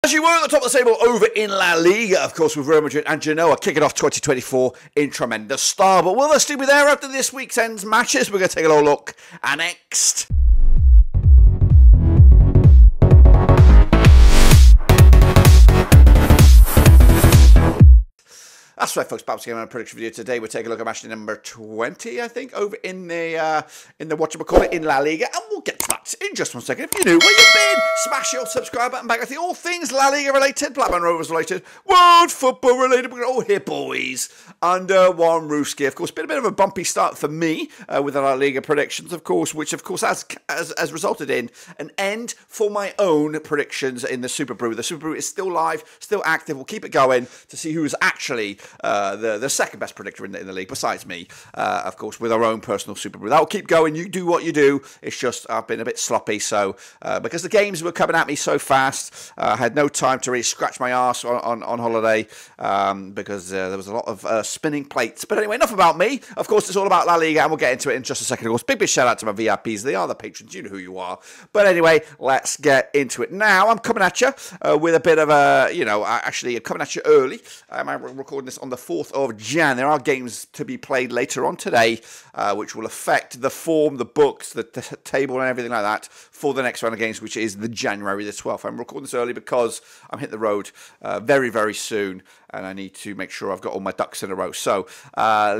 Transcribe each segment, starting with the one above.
As you were at the top of the table over in La Liga, of course, with Real Madrid and Genoa kicking off 2024 in tremendous style. But will they still be there after this weekend's matches? We're going to take a little look at next. That's right, folks. Babs again on a prediction video today. We're taking a look at match number 20, I think, over in the whatchamacallit in La Liga, and we'll get to that in just one second. If you're new, where you've been, smash your subscribe button back with all things La Liga related, Blackburn Rovers related, world football related. We're going to all here, boys, under one roof ski. Of course, been a bit of a bumpy start for me with the La Liga predictions, of course, which of course has resulted in an end for my own predictions in the Super Brew. The Super Brew is still live, still active. We'll keep it going to see who is actually the second best predictor in the league, besides me, of course, with our own personal Super Brew. That will keep going. You do what you do. It's just I've been a bit sloppy, so because the games were coming at me so fast, I had no time to really scratch my arse on holiday because there was a lot of spinning plates. But anyway, enough about me. Of course, it's all about La Liga, and we'll get into it in just a second. Of course, big shout out to my VIPs. They are the patrons. You know who you are. But anyway, let's get into it now. I'm coming at you with a bit of a, actually coming at you early. I'm recording this on the 4th of Jan. There are games to be played later on today, which will affect the form, the books, the table and everything like that for the next round of games, which is the January the 12th. I'm recording this early because I'm hitting the road very, very soon, and I need to make sure I've got all my ducks in a row. So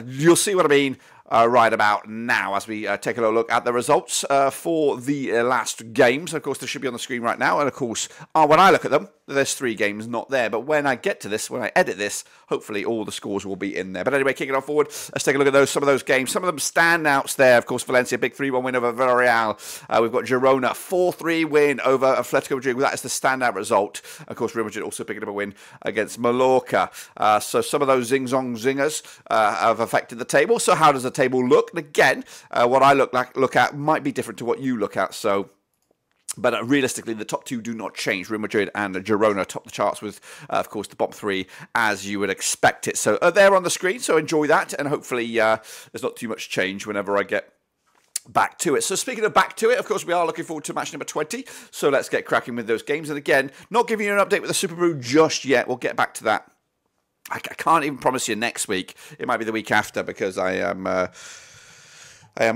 you'll see what I mean right about now as we take a little look at the results for the last games. Of course, they should be on the screen right now. And of course, when I look at them, there's 3 games not there. But when I get to this, when I edit this, hopefully all the scores will be in there. But anyway, kicking on forward, let's take a look at some of those games. Some of them standouts there. Of course, Valencia, big 3-1 win over Villarreal. We've got Girona, 4-3 win over Atletico Madrid. That is the standout result. Of course, Real Madrid also picking up a win against Mallorca. So some of those zingers have affected the table. So how does the table look? And again, what I look at might be different to what you look at. But realistically, the top 2 do not change. Real Madrid and Girona top the charts with, of course, the bottom 3 as you would expect it. So they're on the screen, so enjoy that. And hopefully there's not too much change whenever I get back to it. So speaking of back to it, of course, we are looking forward to match number 20. So let's get cracking with those games. And again, not giving you an update with the Super Brew just yet. We'll get back to that. I can't even promise you next week. It might be the week after because I am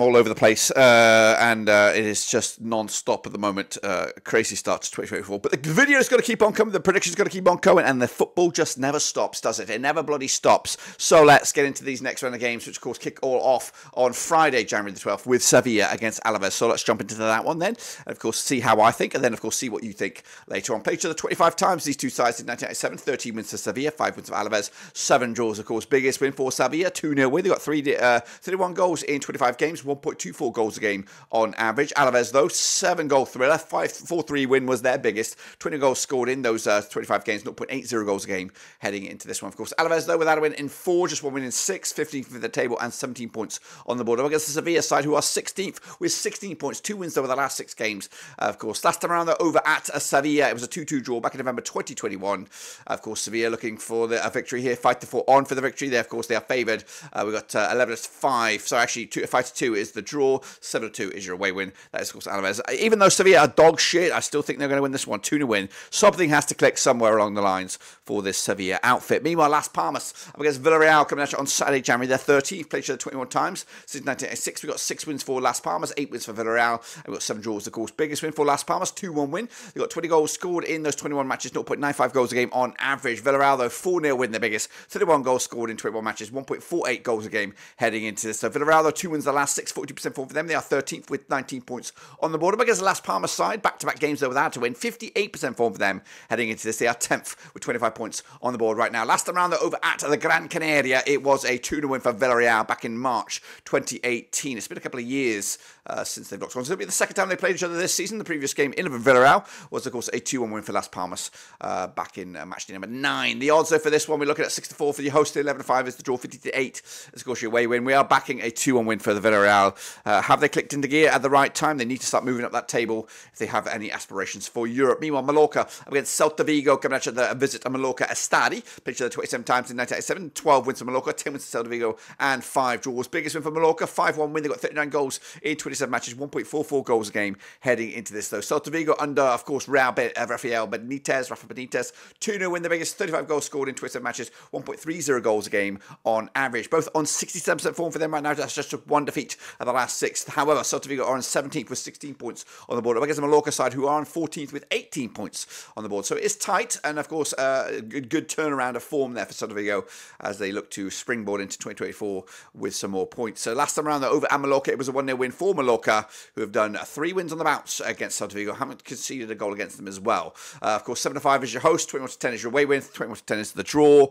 all over the place, and it is just non-stop at the moment. Crazy start to 2024. But the video is going to keep on coming. The predictions going to keep on going, and the football just never stops, does it? It never bloody stops. So let's get into these next round of games, which of course kick all off on Friday, January the 12th, with Sevilla against Alaves. So let's jump into that one then, and of course see how I think, and then of course see what you think later on. Played each other 25 times. These two sides in 1997, 13 wins for Sevilla, 5 wins for Alaves, 7 draws. Of course, biggest win for Sevilla, 2-0 win. They got 31 goals in 25 games. 1.24 goals a game on average. Alaves, though, 7-goal thriller. 4-3 win was their biggest. 20 goals scored in those 25 games. 0.80 goals a game heading into this one. Of course, Alaves, though, without a win in 4, just 1 win in 6, 15th for the table and 17 points on the board. Against the Sevilla side, who are 16th with 16 points. 2 wins, though, with the last 6 games. Of course, last time around, though, over at Sevilla, it was a 2-2 draw back in November 2021. Of course, Sevilla looking for a victory here. 5-4 on for the victory. There, of course, they are favoured. We've got 11-5. So actually, 5-2 is the draw. 7-2 is your away win. That is, of course, Alaves. Even though Sevilla are dog shit, I still think they're going to win this one. 2-0 win. Something has to click somewhere along the lines for this Sevilla outfit. Meanwhile, Las Palmas up against Villarreal coming at you on Saturday, January the 13th. Played each other 21 times since 1986. We've got 6 wins for Las Palmas, 8 wins for Villarreal, and we've got 7 draws. Of course, biggest win for Las Palmas, 2-1 win. They've got 20 goals scored in those 21 matches, 0.95 goals a game on average. Villarreal, though, 4-0 win, the biggest. 31 goals scored in 21 matches, 1.48 goals a game heading into this. So Villarreal, though, 2 wins the last 6, 40% form for them. They are 13th with 19 points on the board. Up against the Las Palmas side, back-to-back games though without to win, 58% form for them heading into this. They are 10th with 25 points on the board right now. Last time around though, over at the Gran Canaria, it was a 2-0 win for Villarreal back in March 2018. It's been a couple of years since they've locked on. So it'll be the second time they played each other this season. The previous game in Villarreal was, of course, a 2-1 win for Las Palmas back in match day number 9. The odds, though, for this one, we're looking at 6-4 for the host, 11-5 is the draw, 50-8 is, of course, your away win. We are backing a 2-1 win for the Villarreal. Have they clicked into gear at the right time? They need to start moving up that table if they have any aspirations for Europe. Meanwhile, Mallorca up against Celta Vigo, coming at the visit to Mallorca Estadi. Picture the 27 times in 1987, 12 wins for Mallorca, 10 wins for Celta Vigo, and 5 draws. Biggest win for Mallorca, 5-1 win. They got 39 goals in 27 matches, 1.44 goals a game heading into this, though. Celta Vigo under, of course, Rafael Benitez, 2-0 win, the biggest, 35 goals scored in 27 matches, 1.30 goals a game on average. Both on 67% form for them right now. That's just one defeat at the last 6. However, Celta Vigo are on 17th with 16 points on the board. Up against the Mallorca side, who are on 14th with 18 points on the board. So it is tight, and of course, a good turnaround of form there for Celta Vigo as they look to springboard into 2024 with some more points. So last time around, though, over at Mallorca, it was a 1-0 win for Mallorca, who have done 3 wins on the bounce against Celta Vigo. Haven't conceded a goal against them as well. Of course, 7-5 is your host, 21-10 is your away win, 21-10 is the draw.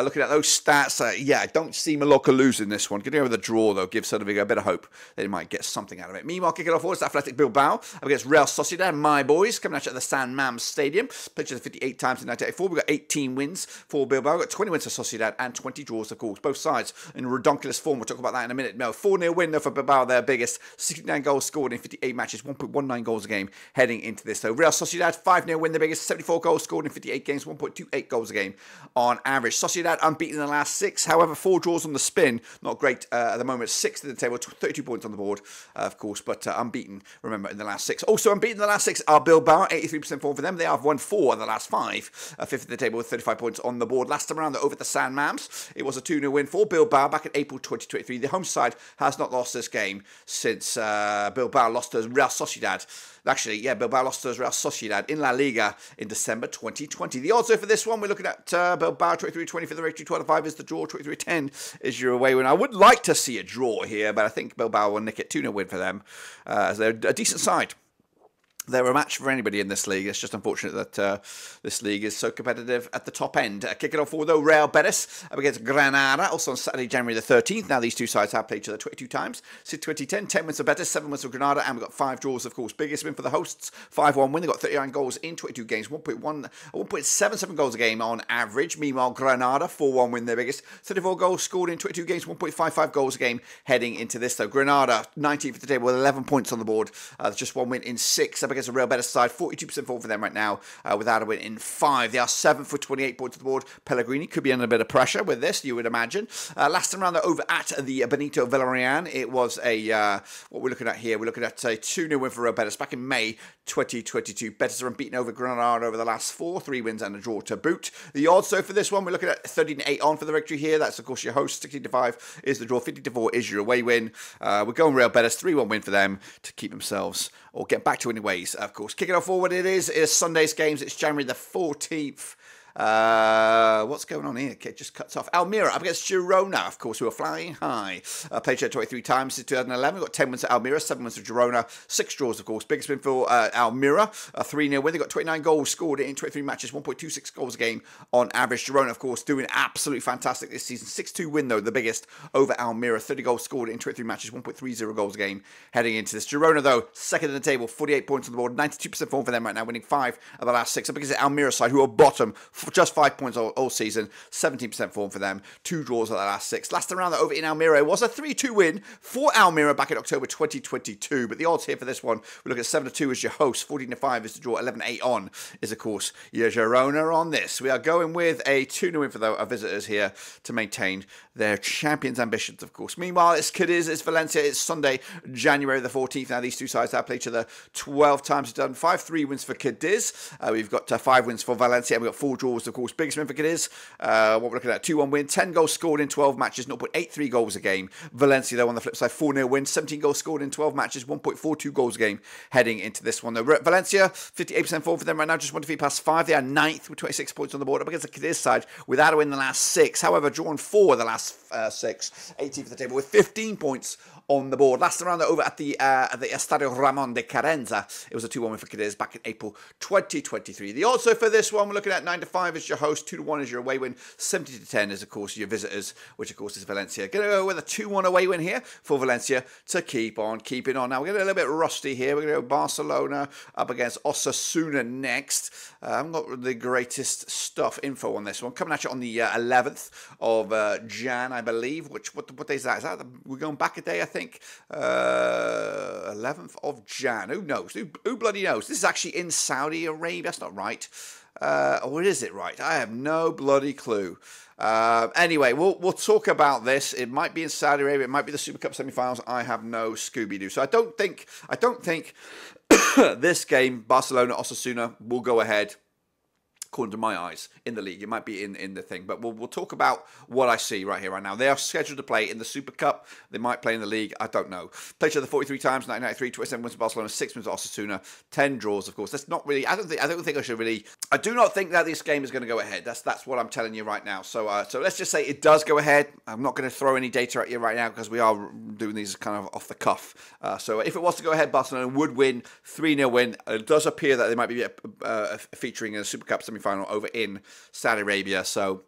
Looking at those stats, yeah, I don't see Mallorca losing this one. Getting over the draw, though, gives Celta Vigo a bit of hope they might get something out of it. Meanwhile, kicking off forward, Athletic Bilbao up against Real Sociedad, my boys, coming at you at the San Mamés Stadium. Pictures 58 times in 1984. We've got 18 wins for Bilbao. We've got 20 wins for Sociedad and 20 draws, of course. Both sides in redonkulous form. We'll talk about that in a minute. No, 4-0 win, though, for Bilbao, their biggest. 69 goals scored in 58 matches, 1.19 goals a game heading into this, though. Real Sociedad, 5-0 win, the biggest. 74 goals scored in 58 games, 1.28 goals a game on average. Sociedad unbeaten in the last 6. However, 4 draws on the spin. Not great at the moment. 6th in the table, 32 points on the board, of course, but unbeaten, remember, in the last 6. Also unbeaten in the last 6 are Bilbao, 83% form for them. They have won 4 of the last 5. 5th in the table with 35 points on the board. Last time around, over at the San Mamés, it was a 2-0 win for Bilbao back in April 2023. The home side has not lost this game since Bilbao lost to Real Sociedad. Actually, yeah, Bilbao lost to Real Sociedad in La Liga in December 2020. The odds for this one, we're looking at Bilbao 23-20 for the victory, 12-5 is the draw, 23-10 is your away win. I would like to see a draw here, but I think Bilbao will nick it. 2-0 win for them, as they're a decent side. They're a match for anybody in this league. It's just unfortunate that this league is so competitive at the top end. Kicking off for, though, Real Betis up against Granada, also on Saturday, January the 13th. Now, these two sides have played each other 22 times. Since 2010, 10 wins for Betis, 7 wins for Granada, and we've got 5 draws, of course. Biggest win for the hosts, 5-1 win. They've got 39 goals in 22 games, 1.77 goals a game on average. Meanwhile, Granada, 4-1 win, their biggest. 34 goals scored in 22 games, 1.55 goals a game heading into this, though. Granada, 19th at the table with 11 points on the board. Just 1 win in 6 up against a Real Betis side, 42% form for them right now, without a win in 5. They are 7th with 28 points on the board. Pellegrini could be under a bit of pressure with this, you would imagine. Last time around, they're over at the Benito Villarian. It was a, what we're looking at here, we're looking at a 2-0 win for Real Betis back in May 2022. Betis are unbeaten over Granada over the last 4, 3 wins and a draw to boot. The odds, so for this one, we're looking at 13-8 on for the victory here. That's, of course, your host. 16-5 is the draw. 50-4 is your away win. We're going Real Betis. 3-1 win for them to keep themselves, or get back to winning ways, of course. Kicking off forward, it is Sunday's games. It's January the 14th. What's going on here? Okay, just cuts off. Almira up against Girona, of course, who are flying high. Played 23 times since 2011. We've got 10 wins at Almira, 7 wins for Girona, 6 draws, of course. Biggest win for Almira, a 3-0 win. They've got 29 goals scored in 23 matches, 1.26 goals a game on average. Girona, of course, doing absolutely fantastic this season. 6-2 win, though, the biggest over Almira. 30 goals scored in 23 matches, 1.30 goals a game heading into this. Girona, though, second in the table, 48 points on the board, 92% form for them right now, winning 5 of the last 6. Up against the Almira side, who are bottom, just 5 points all season, 17% form for them, 2 draws of the last 6. Last time around, over in Almira, was a 3-2 win for Almira back in October 2022. But the odds here for this one, we look at 7-2 as your host, 14-5 is the draw, 11-8 on is, of course, your Girona on this. We are going with a 2-0 win for our visitors here to maintain their champions' ambitions, of course. Meanwhile, it's Cadiz, it's Valencia, it's Sunday, January the 14th. Now, these two sides have played each other 12 times. It's done 5-3 wins for Cadiz. We've got 5 wins for Valencia, and we've got 4 draws, of course. Biggest win for Cadiz, what we're looking at, 2-1 win, 10 goals scored in 12 matches, 0.83 goals a game. Valencia, though, on the flip side, 4-0 win, 17 goals scored in 12 matches, 1.42 goals a game heading into this one. Though Valencia, 58% form for them right now, just 1 defeat past 5. They are 9th with 26 points on the board, up against the Cadiz side without a win in the last 6. However, drawn 4 of the last 6, 18th at the table with 15 points on the board. Last round over at the Estadio Ramon de Carenza, it was a 2-1 win for Cadiz back in April 2023. The odds for this one, we're looking at 9-5 is your host, 2-1 is your away win, 70-10 is, of course, your visitors, which, of course, is Valencia. Going to go with a 2-1 away win here for Valencia to keep on keeping on. Now, we're getting a little bit rusty here. We're going to go Barcelona up against Osasuna next. I haven't got the greatest info on this one. Coming at you on the 11th of Jan, I believe. What day is that? We're going back a day, I think. 11th of Jan. Who knows? Who bloody knows? This is actually in Saudi Arabia. That's not right. Or is it right? I have no bloody clue. Anyway, we'll talk about this. It might be in Saudi Arabia. It might be the Super Cup semi-finals. I have no Scooby-Doo. So I don't think this game, Barcelona-Osasuna, will go ahead. According to my eyes, in the league. It might be in the thing, but we'll talk about what I see right here, right now. They are scheduled to play in the Super Cup. They might play in the league. I don't know. Played each other 43 times, 1993, 27 wins for Barcelona, 6 wins for Osasuna, 10 draws, of course. That's not really, I don't think I should really, I do not think that this game is going to go ahead. That's what I'm telling you right now. So let's just say it does go ahead. I'm not going to throw any data at you right now because we are doing these kind of off the cuff. So if it was to go ahead, Barcelona would win, 3-0 win. It does appear that they might be featuring in a Super Cup semi-final over in Saudi Arabia. So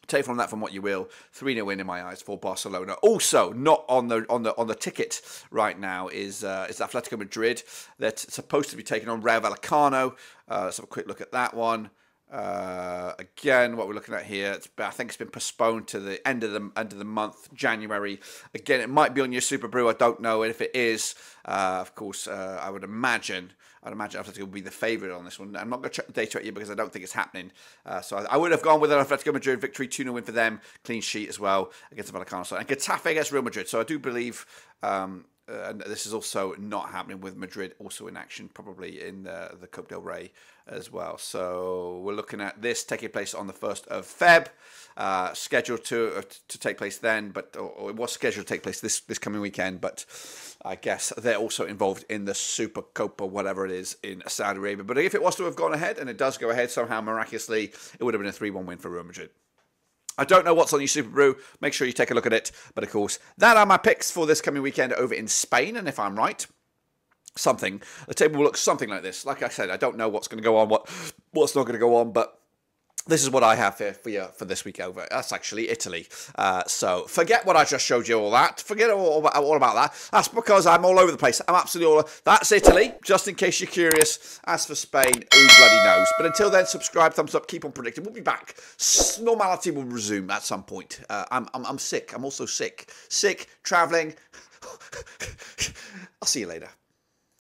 take from that from what you will. 3-0 win in my eyes for Barcelona. Also, not on the ticket right now is Atletico Madrid. They're supposed to be taking on Rayo Vallecano. Let's have a quick look at that one. Again, what we're looking at here, I think it's been postponed to the end of the month, January. Again, it might be on your Super Brew. I don't know. And if it is, of course, I would imagine Atletico will be the favourite on this one. I'm not going to check the data at you because I don't think it's happening. So I would have gone with an Atletico Madrid victory, 2-0 win for them, clean sheet as well against the Vallecano side. And Getafe against Real Madrid. So I do believe, and this is also not happening with Madrid also in action, probably in the Coupe del Rey as well. So we're looking at this taking place on the 1st of Feb. Scheduled to take place then, but or it was scheduled to take place this coming weekend, but I guess they're also involved in the Super Copa, whatever it is, in Saudi Arabia. But if it was to have gone ahead, and it does go ahead somehow miraculously, it would have been a 3-1 win for Real Madrid. I don't know what's on your Super Brew. Make sure you take a look at it. But of course, that are my picks for this coming weekend over in Spain. And if I'm right, the table will look something like this. Like I said, I don't know what's going to go on, what's not going to go on, but this is what I have here for you for this week over. That's actually Italy. So forget what I just showed you, all that. Forget all about that. That's because I'm all over the place. I'm absolutely all over. That's Italy, just in case you're curious. As for Spain, who bloody knows? But until then, subscribe, thumbs up, keep on predicting. We'll be back. Normality will resume at some point. I'm sick. I'm also sick. Sick, travelling. I'll see you later.